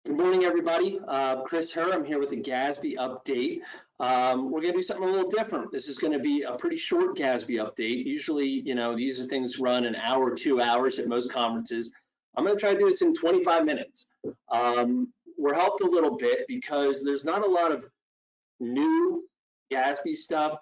Good morning, everybody. Herr, I'm here with the GASB update. We're going to do something a little different. This is going to be a pretty short GASB update. Usually, these are things run an hour, 2 hours at most conferences. I'm going to try to do this in 25 minutes. We're helped a little bit because there's not a lot of new GASB stuff,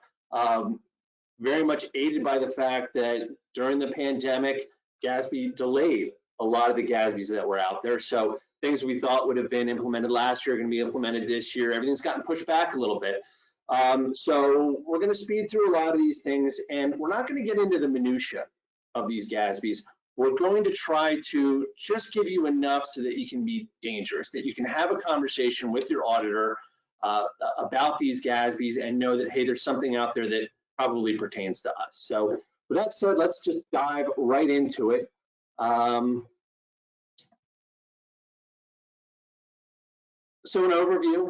very much aided by the fact that during the pandemic, GASB delayed a lot of the GASBs that were out there. So things we thought would have been implemented last year are going to be implemented this year. Everything's gotten pushed back a little bit. So we're going to speed through a lot of these things, and we're not going to get into the minutia of these GASBs. We're going to try to just give you enough so that you can be dangerous, that you can have a conversation with your auditor about these GASBs and know that, hey, there's something out there that probably pertains to us. So with that said, let's just dive right into it. So an overview,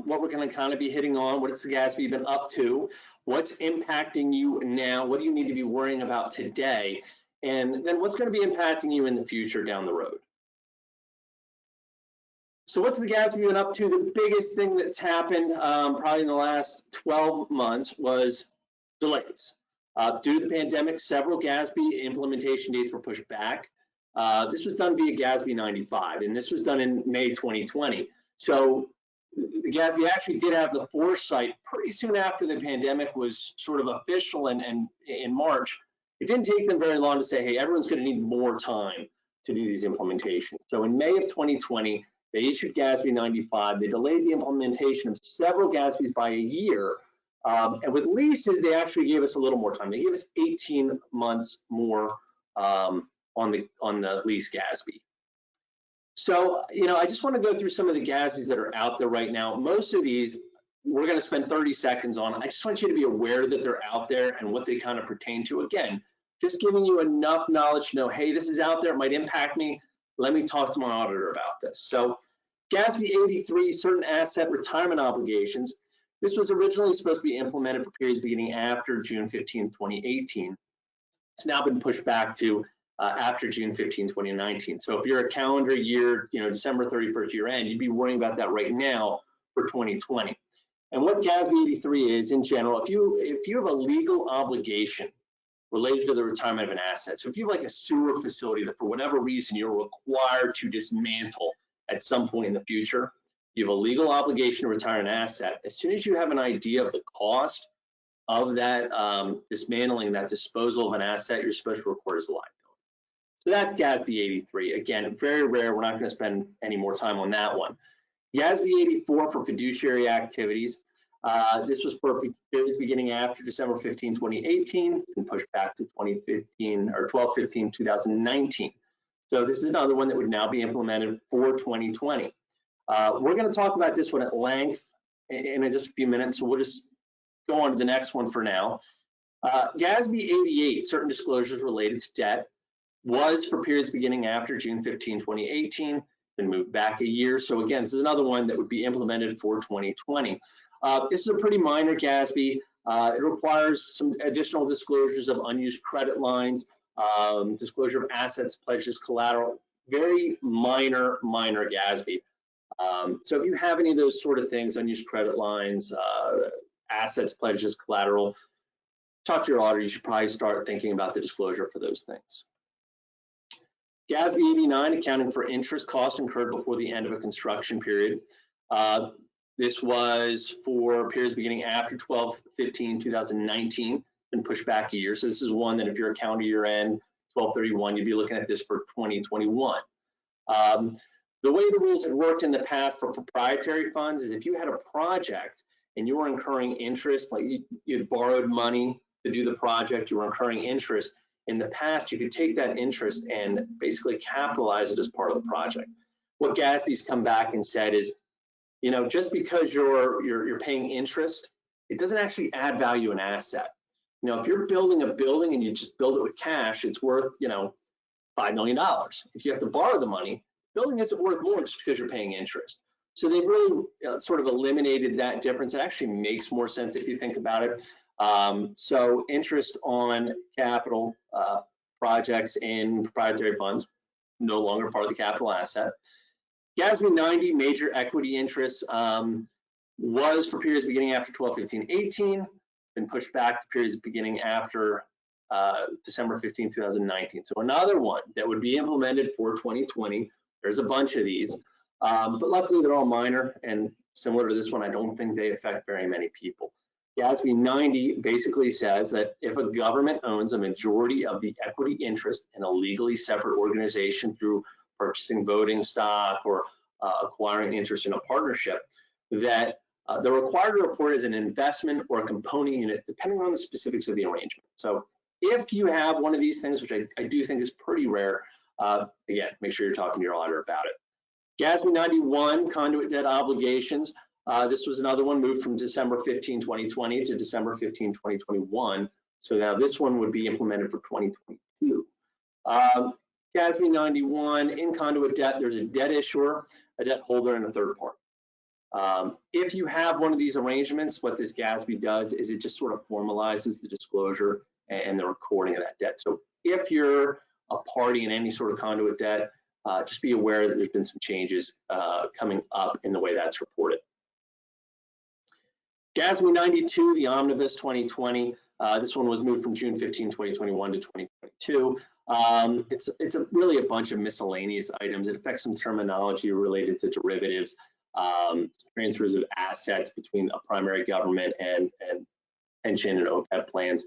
what we're going to kind of be hitting on, what's the GASB been up to, what's impacting you now, what do you need to be worrying about today, and then what's going to be impacting you in the future down the road. So what's the GASB been up to? The biggest thing that's happened probably in the last 12 months was delays. Due to the pandemic, several GASB implementation dates were pushed back. This was done via GASB 95, and this was done in May 2020. So the GASB actually did have the foresight pretty soon after the pandemic was sort of official and in March. It didn't take them very long to say, hey, everyone's going to need more time to do these implementations. So in May of 2020, they issued GASB 95. They delayed the implementation of several GASBs by a year. And with leases, they actually gave us a little more time. They gave us 18 months more on the lease GASB. So, I just want to go through some of the GASBs that are out there right now. Most of these, we're going to spend 30 seconds on. I just want you to be aware that they're out there and what they kind of pertain to. Again, just giving you enough knowledge to know, hey, this is out there, it might impact me. Let me talk to my auditor about this. So GASB 83, certain asset retirement obligations. This was originally supposed to be implemented for periods beginning after June 15, 2018. It's now been pushed back to after June 15, 2019. So if you're a calendar year, December 31st year end, you'd be worrying about that right now for 2020. And what GASB 83 is in general, if you have a legal obligation related to the retirement of an asset, so if you have like a sewer facility that for whatever reason you're required to dismantle at some point in the future, you have a legal obligation to retire an asset. As soon as you have an idea of the cost of that dismantling, that disposal of an asset, you're supposed to record as a liability. So that's GASB 83. Again, very rare. We're not going to spend any more time on that one. GASB 84 for fiduciary activities. This was for periods beginning after December 15, 2018, and pushed back to 2015 or 12/15/2019. So this is another one that would now be implemented for 2020. We're going to talk about this one at length in just a few minutes, so we'll just go on to the next one for now. GASB 88, certain disclosures related to debt, was for periods beginning after June 15, 2018, then moved back a year. So again, this is another one that would be implemented for 2020. This is a pretty minor GASB. It requires some additional disclosures of unused credit lines, disclosure of assets, pledges, collateral, very minor GASB. So if you have any of those sort of things, unused credit lines, assets, pledges, collateral, talk to your auditor. You should probably start thinking about the disclosure for those things. GASB 89, accounting for interest costs incurred before the end of a construction period. This was for periods beginning after 12/15/2019 and pushed back a year. So this is one that if you're a calendar year end, 12/31, you'd be looking at this for 2021. The way the rules had worked in the past for proprietary funds is if you had a project and you were incurring interest, like you had borrowed money to do the project, you were incurring interest, in the past, you could take that interest and basically capitalize it as part of the project. What GASB's come back and said is, just because you're paying interest, it doesn't actually add value in asset. If you're building a building and you just build it with cash, it's worth, $5 million. If you have to borrow the money, building isn't worth more just because you're paying interest. So they really sort of eliminated that difference. It actually makes more sense if you think about it. So interest on capital projects in proprietary funds, no longer part of the capital asset. GASB 90 major equity interests was for periods beginning after 12/15/18, been pushed back to periods beginning after December 15, 2019. So another one that would be implemented for 2020. There's a bunch of these, but luckily they're all minor, and similar to this one, I don't think they affect very many people. GASB 90 basically says that if a government owns a majority of the equity interest in a legally separate organization through purchasing voting stock or acquiring interest in a partnership, that they're required to report as an investment or a component unit, depending on the specifics of the arrangement. So if you have one of these things, which I do think is pretty rare, again, make sure you're talking to your auditor about it. GASB 91, conduit debt obligations. This was another one moved from December 15, 2020 to December 15, 2021. So now this one would be implemented for 2022. GASB 91, in conduit debt, there's a debt issuer, a debt holder, and a third party. If you have one of these arrangements, what this GASB does is it just sort of formalizes the disclosure and the recording of that debt. So if you're a party in any sort of conduit debt, just be aware that there's been some changes coming up in the way that's reported. GASB 92, the Omnibus 2020, this one was moved from June 15, 2021 to 2022. It's really a bunch of miscellaneous items. It affects some terminology related to derivatives, transfers of assets between a primary government and pension and OPEB plans.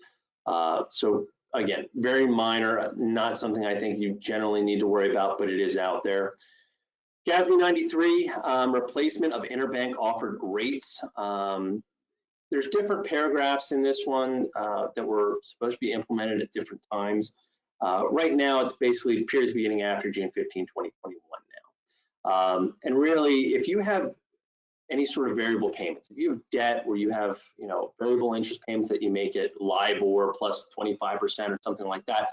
So again, very minor, not something I think you generally need to worry about, but it is out there. GASB 93, replacement of interbank offered rates. There's different paragraphs in this one that were supposed to be implemented at different times. Right now, it's basically periods beginning after June 15, 2021 now. And really, if you have any sort of variable payments, if you have debt where you have, variable interest payments that you make at LIBOR plus 25% or something like that,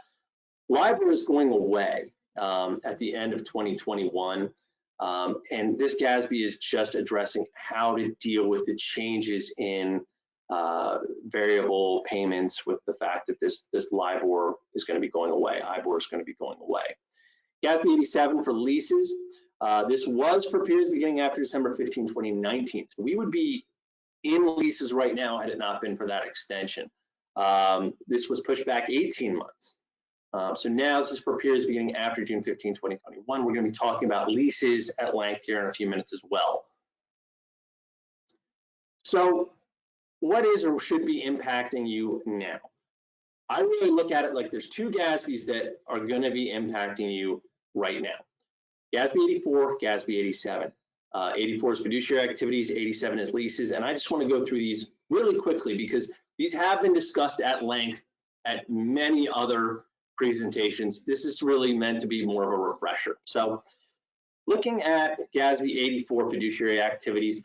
LIBOR is going away at the end of 2021. And this GASB is just addressing how to deal with the changes in variable payments with the fact that this LIBOR is going to be going away, IBOR is going to be going away. GASB 87 for leases. This was for periods beginning after December 15, 2019. So we would be in leases right now had it not been for that extension. This was pushed back 18 months. So now this is for periods beginning after June 15, 2021. We're going to be talking about leases at length here in a few minutes as well. So what is or should be impacting you now? I really look at it like there's two GASBs that are going to be impacting you right now. GASB 84, GASB 87. 84 is fiduciary activities, 87 is leases, and I just want to go through these really quickly because these have been discussed at length at many other presentations. This is really meant to be more of a refresher. So looking at GASB 84 fiduciary activities,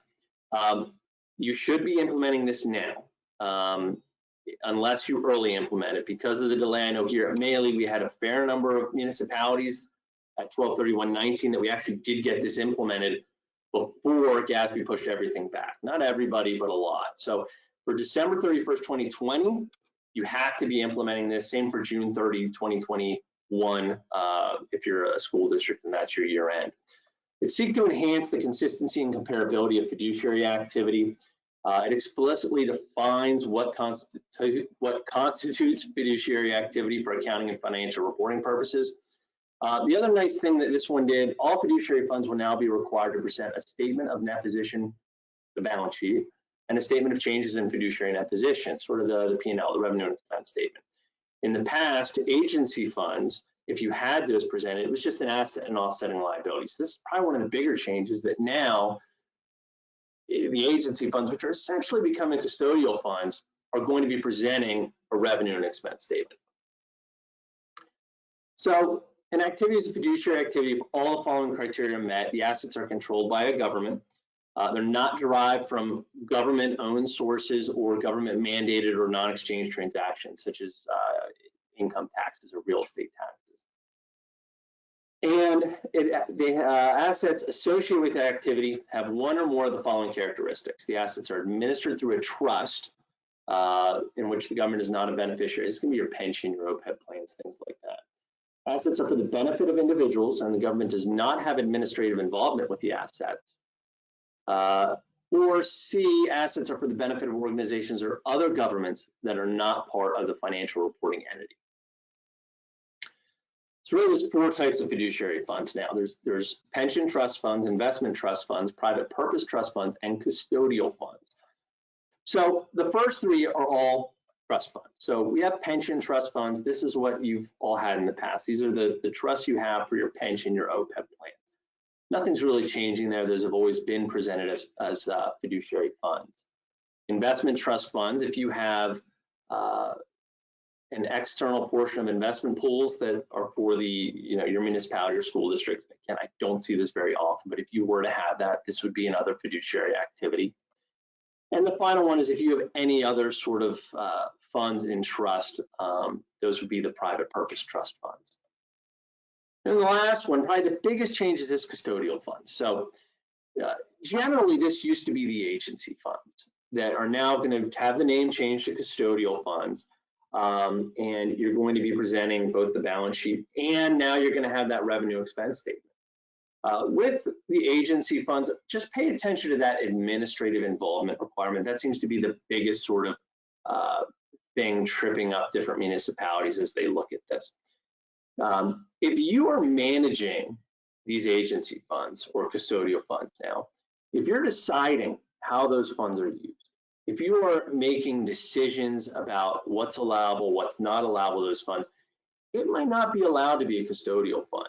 you should be implementing this now, unless you early implement it. Because of the delay, I know here at Maley, we had a fair number of municipalities at 12/31/19 that we actually did get this implemented before GASB pushed everything back. Not everybody, but a lot. So for December 31st, 2020, you have to be implementing this. Same for June 30, 2021, if you're a school district and that's your year end. It seeks to enhance the consistency and comparability of fiduciary activity. It explicitly defines what constitutes fiduciary activity for accounting and financial reporting purposes. The other nice thing that this one did, all fiduciary funds will now be required to present a statement of net position, the balance sheet, and a statement of changes in fiduciary net position, sort of the P&L, the revenue and expense statement. In the past, agency funds, if you had those presented, it was just an asset and offsetting liabilities. This is probably one of the bigger changes that now the agency funds, which are essentially becoming custodial funds, are going to be presenting a revenue and expense statement. So an activity is a fiduciary activity if all the following criteria are met. The assets are controlled by a government. They're not derived from government-owned sources or government-mandated or non-exchange transactions, such as income taxes or real estate taxes. And the assets associated with the activity have one or more of the following characteristics. The assets are administered through a trust in which the government is not a beneficiary. It's going to be your pension, your OPEB plans, things like that. Assets are for the benefit of individuals, and the government does not have administrative involvement with the assets. Or C, assets are for the benefit of organizations or other governments that are not part of the financial reporting entity. So really there's four types of fiduciary funds now. There's pension trust funds, investment trust funds, private purpose trust funds, and custodial funds. So the first three are all trust funds. So we have pension trust funds. This is what you've all had in the past. These are the trusts you have for your pension, your OPEB plan. Nothing's really changing there. Those have always been presented as fiduciary funds. Investment trust funds, if you have an external portion of investment pools that are for the, your municipality or school district, again, I don't see this very often, but if you were to have that, this would be another fiduciary activity. And the final one is if you have any other sort of funds in trust, those would be the private purpose trust funds. And the last one, probably the biggest change is this custodial funds. So generally, this used to be the agency funds that are now going to have the name changed to custodial funds. And you're going to be presenting both the balance sheet and now you're going to have that revenue expense statement. With the agency funds, just pay attention to that administrative involvement requirement. That seems to be the biggest sort of thing tripping up different municipalities as they look at this. If you are managing these agency funds or custodial funds now, if you're deciding how those funds are used, if you are making decisions about what's allowable, what's not allowable, those funds, it might not be allowed to be a custodial fund.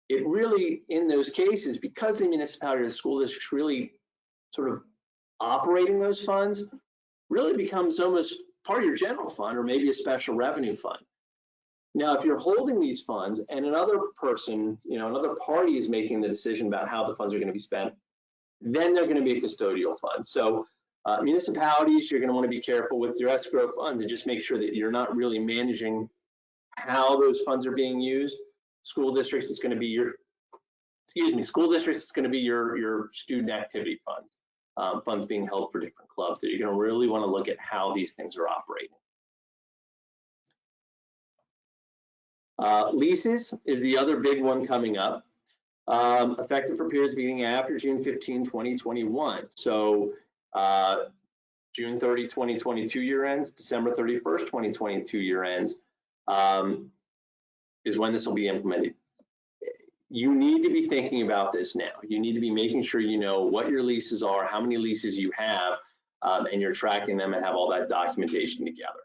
It really, in those cases, because the municipality or the school district's really sort of operating those funds, really becomes almost part of your general fund or maybe a special revenue fund. Now, if you're holding these funds and another person, another party is making the decision about how the funds are going to be spent, then they're going to be a custodial fund. So municipalities, you're going to want to be careful with your escrow funds and just make sure that you're not really managing how those funds are being used. School districts is going to be your, school districts is going to be your student activity funds, funds being held for different clubs that you're going to really want to look at how these things are operating. Leases is the other big one coming up, effective for periods beginning after June 15, 2021. So June 30, 2022 year ends, December 31st, 2022 year ends is when this will be implemented. You need to be thinking about this now. You need to be making sure you know what your leases are, how many leases you have, and you're tracking them and have all that documentation together.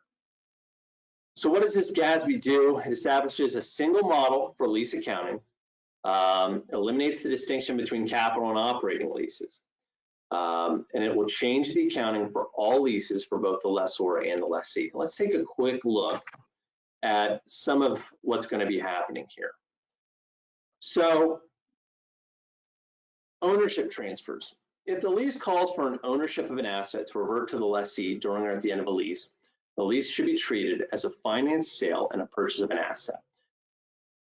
So what does this GASB do? It establishes a single model for lease accounting, eliminates the distinction between capital and operating leases, and it will change the accounting for all leases for both the lessor and the lessee. Let's take a quick look at some of what's going to be happening here. So, ownership transfers. If the lease calls for an ownership of an asset to revert to the lessee during or at the end of a lease, the lease should be treated as a financed sale and a purchase of an asset.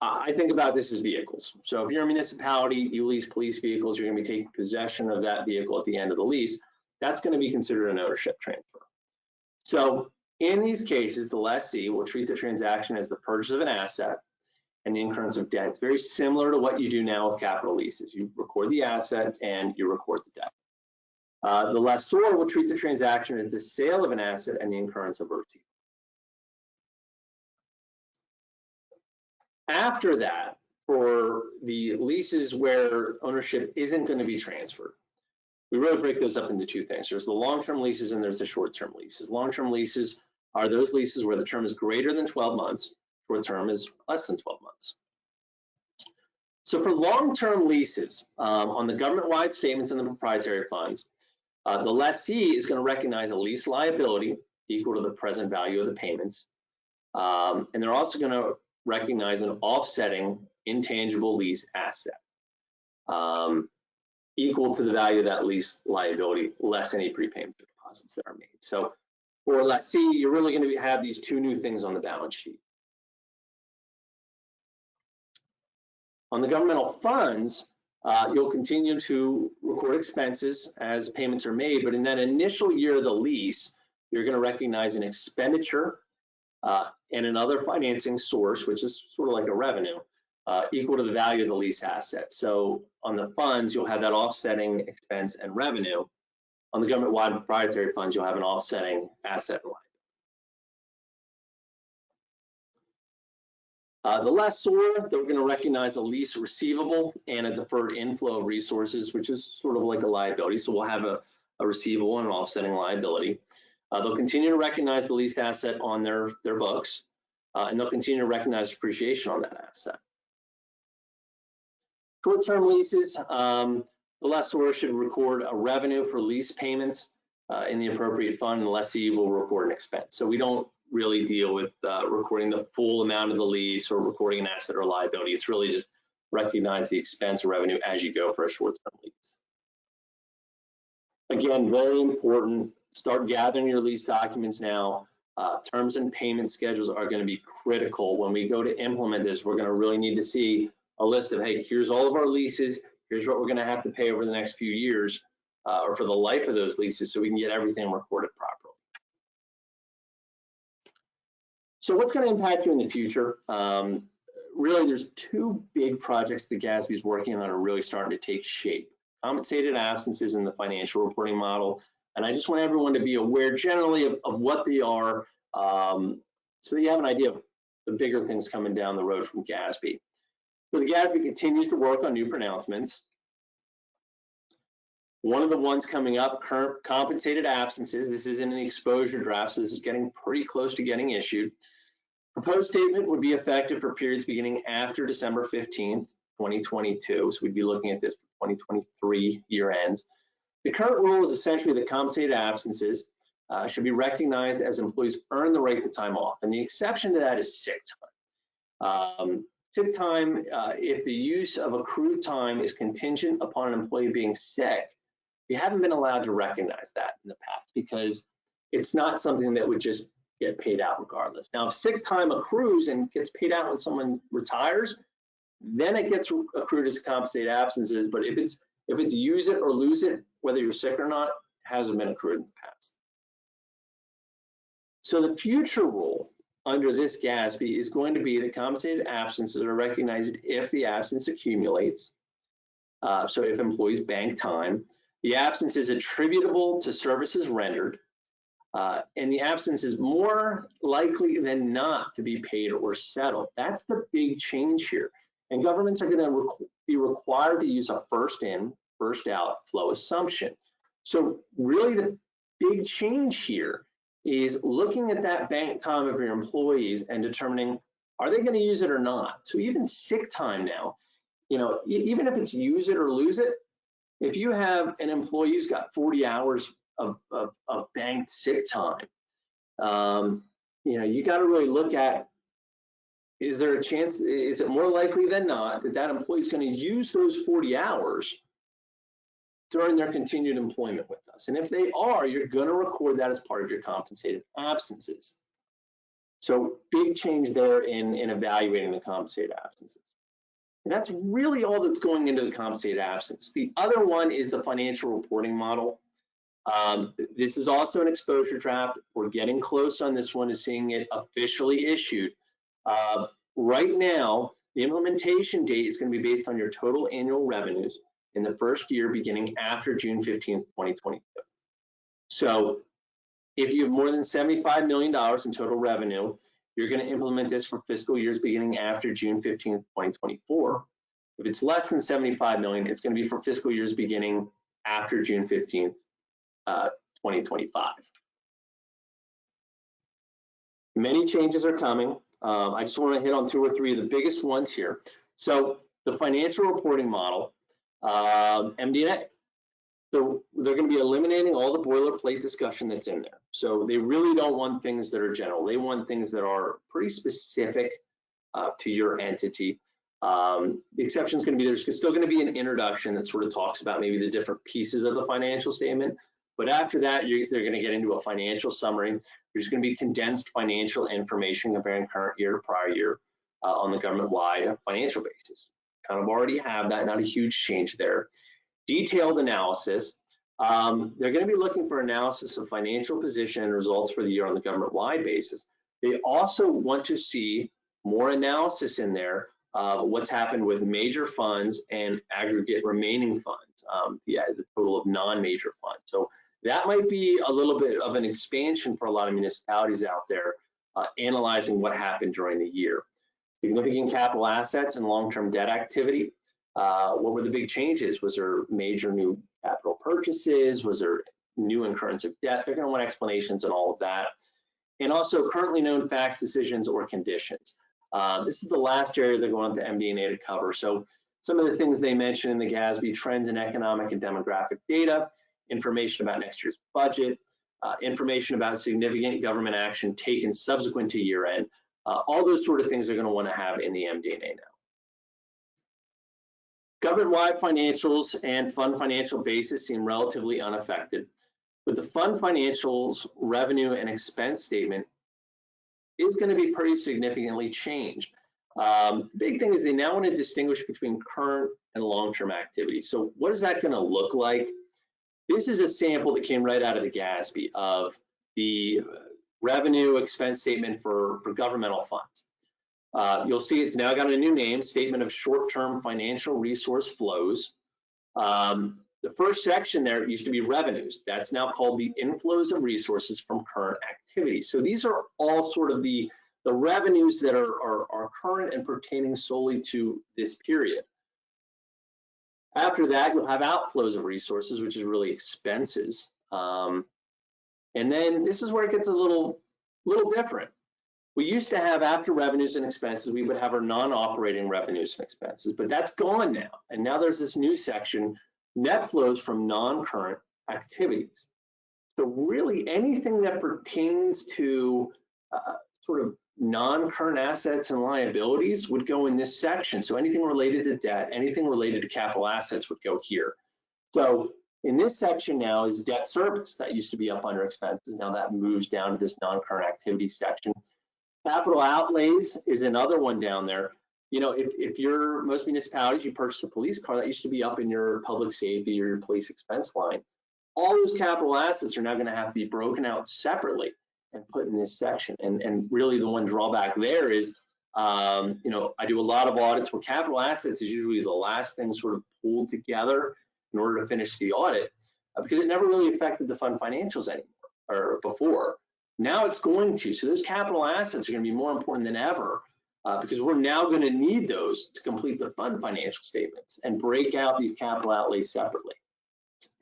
I think about this as vehicles. So if you're a municipality, you lease police vehicles, you're going to be taking possession of that vehicle at the end of the lease. That's going to be considered an ownership transfer. So in these cases, the lessee will treat the transaction as the purchase of an asset and the incurrence of debt. It's very similar to what you do now with capital leases. You record the asset and you record the debt. The lessor will treat the transaction as the sale of an asset and the incurrence of a receipt. After that, for the leases where ownership isn't going to be transferred, we really break those up into two things. There's the long-term leases and there's the short-term leases. Long-term leases are those leases where the term is greater than 12 months, short-term is less than 12 months. So for long-term leases, on the government-wide statements and the proprietary funds, the lessee is going to recognize a lease liability equal to the present value of the payments. And they're also going to recognize an offsetting intangible lease asset equal to the value of that lease liability less any prepayment deposits that are made. So for lessee, you're really going to have these two new things on the balance sheet. On the governmental funds, you'll continue to record expenses as payments are made, but in that initial year of the lease, you're going to recognize an expenditure and another financing source, which is sort of like a revenue, equal to the value of the lease asset. So on the funds, you'll have that offsetting expense and revenue. On the government-wide proprietary funds, you'll have an offsetting asset and liability. The lessor, they're going to recognize a lease receivable and a deferred inflow of resources, which is sort of like a liability. So we'll have a receivable and an offsetting liability. They'll continue to recognize the leased asset on their books, and they'll continue to recognize depreciation on that asset. Short-term leases, the lessor should record a revenue for lease payments in the appropriate fund, and the lessee will record an expense. So we don't really deal with recording the full amount of the lease or recording an asset or liability. It's really just recognize the expense or revenue as you go for a short-term lease. Again, very important, start gathering your lease documents now. Terms and payment schedules are going to be critical. When we go to implement this, we're going to really need to see a list of, hey, here's all of our leases, here's what we're going to have to pay over the next few years or for the life of those leases, so we can get everything recorded properly. So what's going to impact you in the future? Really, there's two big projects the GASB is working on are really starting to take shape. Compensated absences in the financial reporting model. And I just want everyone to be aware generally of what they are so that you have an idea of the bigger things coming down the road from GASB. So the GASB continues to work on new pronouncements. One of the ones coming up, current compensated absences. This is in an exposure draft, so this is getting pretty close to getting issued. Proposed statement would be effective for periods beginning after December 15th, 2022. So we'd be looking at this for 2023 year ends. The current rule is essentially that compensated absences should be recognized as employees earn the right to time off. And the exception to that is sick time. Sick time, if the use of accrued time is contingent upon an employee being sick, we haven't been allowed to recognize that in the past because it's not something that would just get paid out regardless. Now, if sick time accrues and gets paid out when someone retires, then it gets accrued as compensated absences. But if it's use it or lose it, whether you're sick or not, hasn't been accrued in the past. So the future rule under this GASB is going to be that compensated absences are recognized if the absence accumulates. So if employees bank time, the absence is attributable to services rendered, and the absence is more likely than not to be paid or settled. That's the big change here. And governments are going to be required to use a first in, first out flow assumption. So really the big change here is looking at that bank time of your employees and determining, are they going to use it or not? So even sick time now, you know, even if it's use it or lose it, if you have an employee who's got 40 hours of banked sick time, you know, you got to really look at, is there a chance, is it more likely than not that that employee is going to use those 40 hours during their continued employment with us? And if they are, you're going to record that as part of your compensated absences. So big change there in evaluating the compensated absences. And that's really all that's going into the compensated absence. The other one is the financial reporting model. This is also an exposure draft. We're getting close on this one to seeing it officially issued. Right now, the implementation date is going to be based on your total annual revenues in the first year beginning after June 15th, 2022. So if you have more than $75 million in total revenue, you're going to implement this for fiscal years beginning after June 15th, 2024. If it's less than 75 million, it's going to be for fiscal years beginning after June 15th, 2025. Many changes are coming. I just want to hit on 2 or 3 of the biggest ones here. So the financial reporting model, MD&A. So they're going to be eliminating all the boilerplate discussion that's in there. So they really don't want things that are general. They want things that are pretty specific to your entity. The exception is going to be, there's still going to be an introduction that sort of talks about maybe the different pieces of the financial statement. But after that, they're going to get into a financial summary. There's going to be condensed financial information comparing current year to prior year on the government-wide financial basis. Kind of already have that, not a huge change there. Detailed analysis. They're going to be looking for analysis of financial position and results for the year on the government-wide basis. They also want to see more analysis in there of what's happened with major funds and aggregate remaining funds, the total of non-major funds. So that might be a little bit of an expansion for a lot of municipalities out there, analyzing what happened during the year. Significant capital assets and long-term debt activity. What were the big changes? Was there major new capital purchases? Was there new incurrence of debt? They're going to want explanations on all of that. And also currently known facts, decisions, or conditions. This is the last area they're going to MD&A to cover. So some of the things they mention in the GASB: trends in economic and demographic data, information about next year's budget, information about significant government action taken subsequent to year end. All those sort of things they're going to want to have in the MD&A now. Government-wide financials and fund financial basis seem relatively unaffected, but the fund financials revenue and expense statement is going to be pretty significantly changed. The big thing is they now want to distinguish between current and long-term activities. So what is that going to look like? This is a sample that came right out of the GASB of the revenue expense statement for governmental funds. You'll see it's now got a new name, Statement of Short-Term Financial Resource Flows. The first section there used to be revenues. That's now called the inflows of resources from current activities. So these are all sort of the revenues that are current and pertaining solely to this period. After that, you'll have outflows of resources, which is really expenses. And then this is where it gets a little different. We used to have, after revenues and expenses, we would have our non-operating revenues and expenses, but that's gone now. And now there's this new section, net flows from non-current activities. So really anything that pertains to sort of non-current assets and liabilities would go in this section. So anything related to debt, anything related to capital assets would go here. So in this section now is debt service. That used to be up under expenses. Now that moves down to this non-current activities section. Capital outlays is another one down there. You know, if you're, most municipalities, you purchase a police car, that used to be up in your public safety or your police expense line. All those capital assets are now going to have to be broken out separately and put in this section. And really the one drawback there is, you know, I do a lot of audits where capital assets is usually the last thing sort of pulled together in order to finish the audit, because it never really affected the fund financials anymore, or before. Now it's going to. So those capital assets are going to be more important than ever, because we're now going to need those to complete the fund financial statements and break out these capital outlays separately.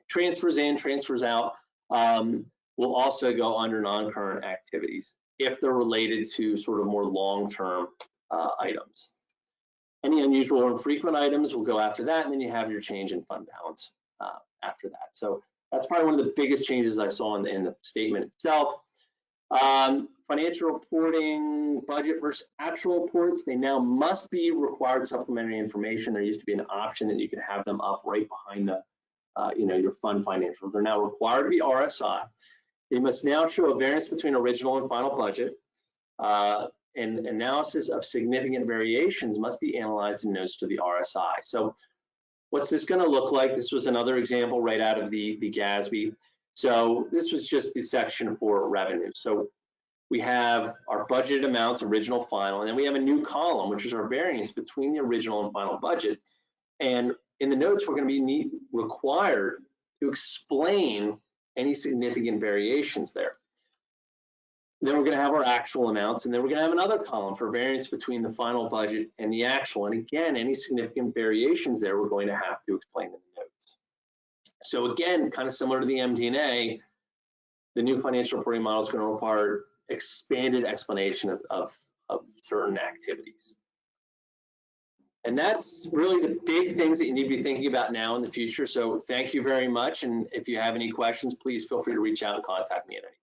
Transfers in, transfers out will also go under non-current activities if they're related to sort of more long-term items. Any unusual or infrequent items will go after that, and then you have your change in fund balance after that. So that's probably one of the biggest changes I saw in the statement itself. Financial reporting, budget versus actual reports, they now must be required supplementary information. There used to be an option that you could have them up right behind the, you know, your fund financials. They're now required to be RSI. They must now show a variance between original and final budget. And analysis of significant variations must be analyzed in notes to the RSI. So what's this going to look like? This was another example right out of the GASB. So this was just the section for revenue. So we have our budgeted amounts, original, final, and then we have a new column, which is our variance between the original and final budget. And in the notes, we're going to be required to explain any significant variations there. Then we're going to have our actual amounts, and then we're going to have another column for variance between the final budget and the actual. And again, any significant variations there, we're going to have to explain in the notes. So again, kind of similar to the MD&A, the new financial reporting model is going to require expanded explanation of certain activities. And that's really the big things that you need to be thinking about now in the future. So thank you very much. And if you have any questions, please feel free to reach out and contact me at any time.